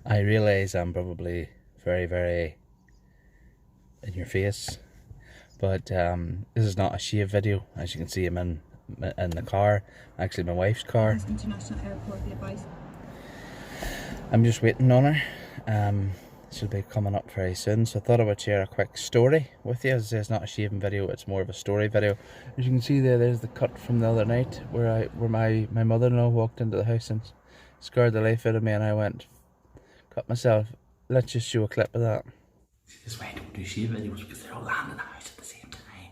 I realise I'm probably very, very in your face, but this is not a shave video. As you can see, I'm in the car, actually my wife's car. International Airport, the advice. I'm just waiting on her. She'll be coming up very soon, so I thought I would share a quick story with you. As I say, it's not a shaving video, it's more of a story video. As you can see there's the cut from the other night where my mother-in-law walked into the house and scared the life out of me, and I went, cut myself. Let's just show a clip of that. This is why I don't do shave videos, because they're all landing in the house at the same time.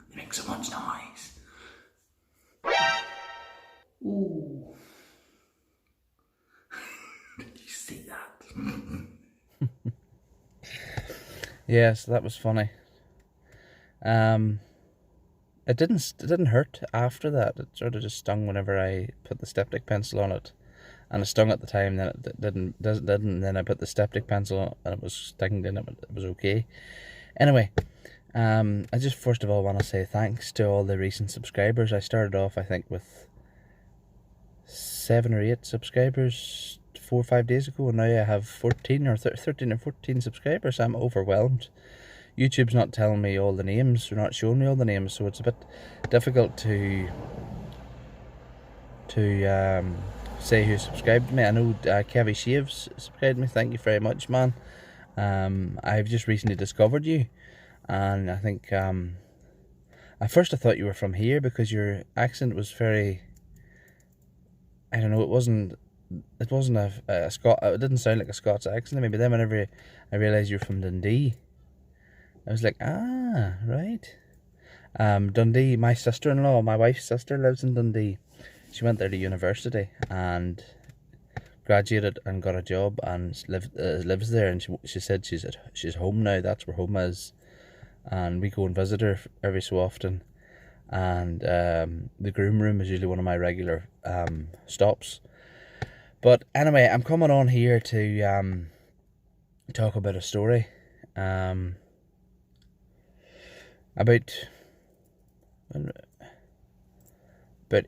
They make so much noise. Ooh. Did you see that? Yes, that was funny. It didn't hurt after that. It sort of just stung whenever I put the styptic pencil on it, and it stung at the time. Then it didn't. Then I put the styptic pencil on, and it was stinging. Then it was okay. Anyway, I just first of all want to say thanks to all the recent subscribers. I started off, I think, with 7 or 8 subscribers 4 or 5 days ago, and now I have 14 or 13 or 14 subscribers. I'm overwhelmed. YouTube's not telling me all the names, they're not showing me all the names, so it's a bit difficult to say who subscribed to me. I know Kevy Shaves subscribed to me. Thank you very much, man. I've just recently discovered you, and I think at first I thought you were from here because your accent was very, I don't know, it wasn't a Scot, it didn't sound like a Scots accent to me. But then whenever I realised you're from Dundee, I was like, ah, right. Dundee, my sister-in-law, my wife's sister lives in Dundee. She went there to university and graduated and got a job and lives there. And she said she's home now. That's where home is. And we go and visit her every so often. And the groom room is usually one of my regular stops. But anyway, I'm coming on here to talk about a story. About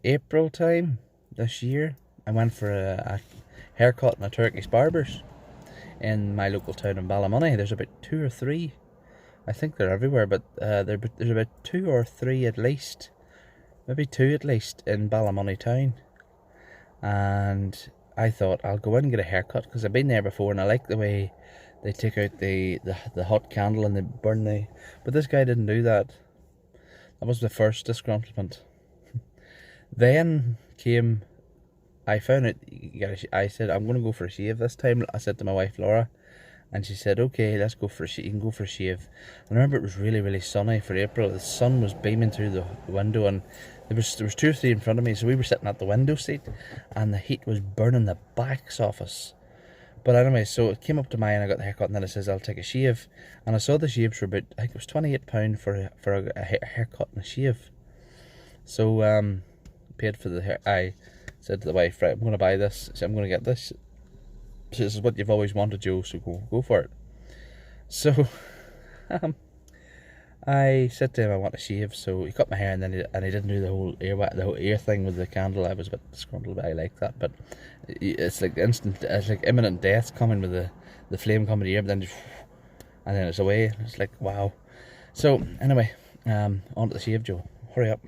April time this year, I went for a haircut in a Turkish barber's in my local town in Ballymoney. There's about 2 or 3. I think they're everywhere, but there's about 2 or 3 at least, maybe 2 at least, in Ballymoney town. And I thought I'll go in and get a haircut because I've been there before and I like the way they take out the hot candle and they burn the... But this guy didn't do that. That was the first disgruntlement. Then came... I found out... I said, I'm going to go for a shave this time. I said to my wife, Laura. And she said, okay, let's go for a shave. You can go for a shave. And I remember it was really, really sunny for April. The sun was beaming through the window, and there was 2 or 3 in front of me. So we were sitting at the window seat, and the heat was burning the backs off us. But anyway, so it came up to mine, I got the haircut, and then it says I'll take a shave. And I saw the shaves for about, I think it was £28 for a haircut and a shave. So paid for the hair. I said to the wife, right, I'm going to buy this. So I'm going to get this. So this is what you've always wanted, Joe, so go for it. So I said to him I want a shave, so he cut my hair, and then he didn't do the whole ear thing with the candle. I was a bit disgruntled, but I like that. But it's like imminent death coming with the flame coming to your ear, but then it's away. It's like, wow. So anyway, on to the shave, Joe. Hurry up.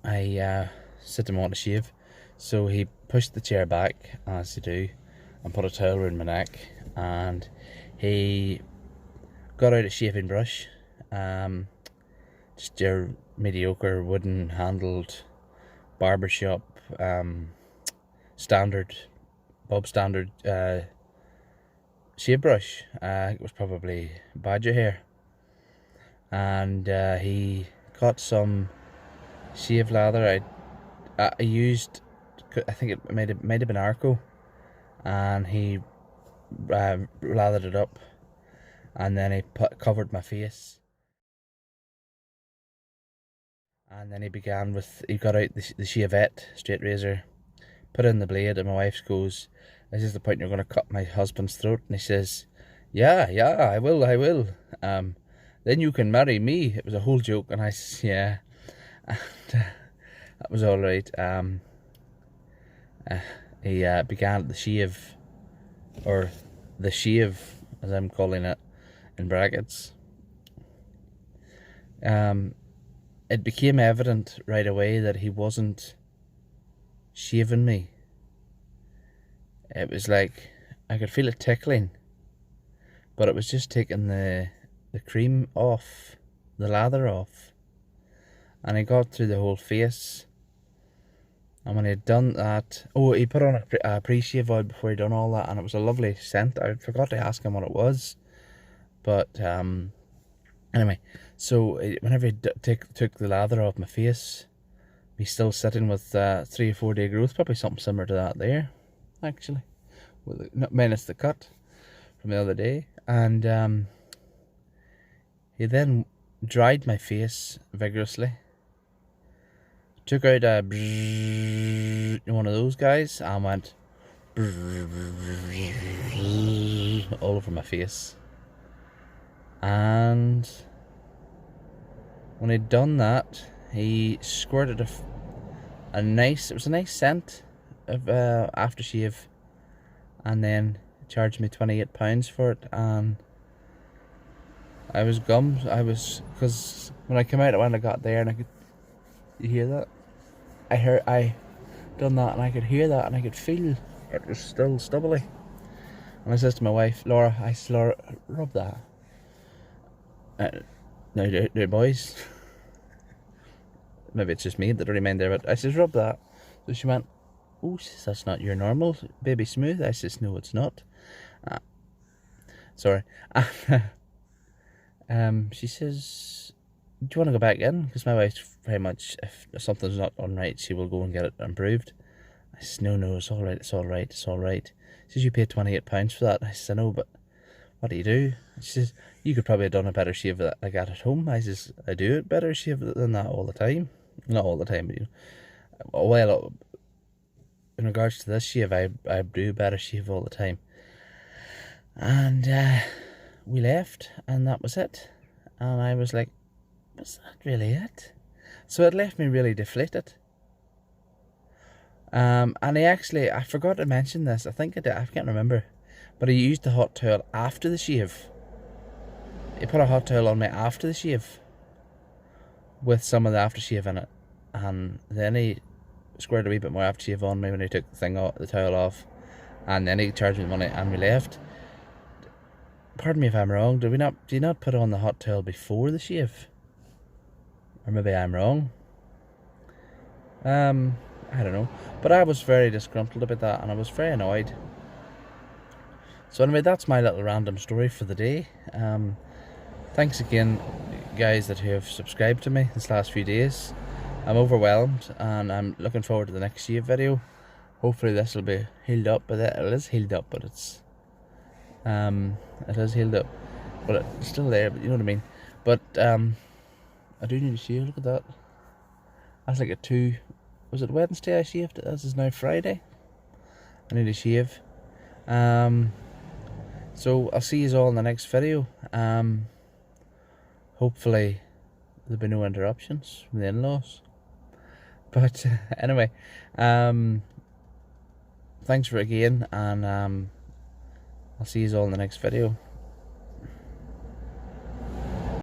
I said to him I want a shave, so he pushed the chair back as you do, and put a towel around my neck, and he got out a shaving brush, just your mediocre wooden handled barbershop standard Bob Standard shave brush. It was probably badger hair, and he got some shave lather. I used, I think it might have been Arco, and he lathered it up, and then he covered my face, and then he got out the shavette straight razor, put in the blade, and my wife goes, "This is the point you're going to cut my husband's throat," and he says, yeah, I will, then you can marry me. It was a whole joke, and I said, yeah, and that was alright. he began the shave, or the shave as I'm calling it in brackets. It became evident right away that he wasn't shaving me. It was like I could feel it tickling, but it was just taking the cream off, the lather off, and he got through the whole face. And when he'd done that, he put on a pre-shave oil before he'd done all that, and it was a lovely scent. I forgot to ask him what it was, but anyway, so whenever he took the lather off my face, he's still sitting with 3 or 4 day growth, probably something similar to that there, actually, minus the cut from the other day. And he then dried my face vigorously, took out one of those guys, and went all over my face. And when he'd done that, he squirted a nice scent of aftershave, and then charged me £28 for it. And I was gummed. Because when I came out, when I got there, and you hear that? I done that, and I could hear that, and I could feel it was still stubbly. And I says to my wife, Laura, rub that. Now, do boys. Maybe it's just me that don't mind there, but I says, rub that. So she went, oh, says, that's not your normal baby smooth. I says, no, it's not. Sorry. She says, do you want to go back in? Because my wife's very much, if something's not done right, she will go and get it improved. I says, no, it's all right, it's all right, it's all right. She says, you paid £28 for that. I says, I know, but what do? She says, you could probably have done a better shave that I got at home. I says, I do it better shave than that all the time. Not all the time, but well, in regards to this shave, I do better shave all the time. And we left, and that was it. And I was like, was that really it? So it left me really deflated. And I forgot to mention this. I think I did. I can't remember. But he used the hot towel after the shave. He put a hot towel on me after the shave, with some of the aftershave in it. And then he squared a wee bit more aftershave on me when he took the towel off. And then he charged me money, and we left. Pardon me if I'm wrong. Do you not put on the hot towel before the shave? Or maybe I'm wrong. I don't know. But I was very disgruntled about that, and I was very annoyed. So anyway, that's my little random story for the day. Thanks again, guys, that have subscribed to me this last few days. I'm overwhelmed, and I'm looking forward to the next shave video. Hopefully this will be healed up, but it is healed up, but it is healed up, but it's still there, but you know what I mean. But I do need to shave. Look at that. That's like was it Wednesday I shaved? This is now Friday. I need to shave. So I'll see you all in the next video. Hopefully there'll be no interruptions from the in-laws. But anyway, thanks for again, and I'll see you all in the next video.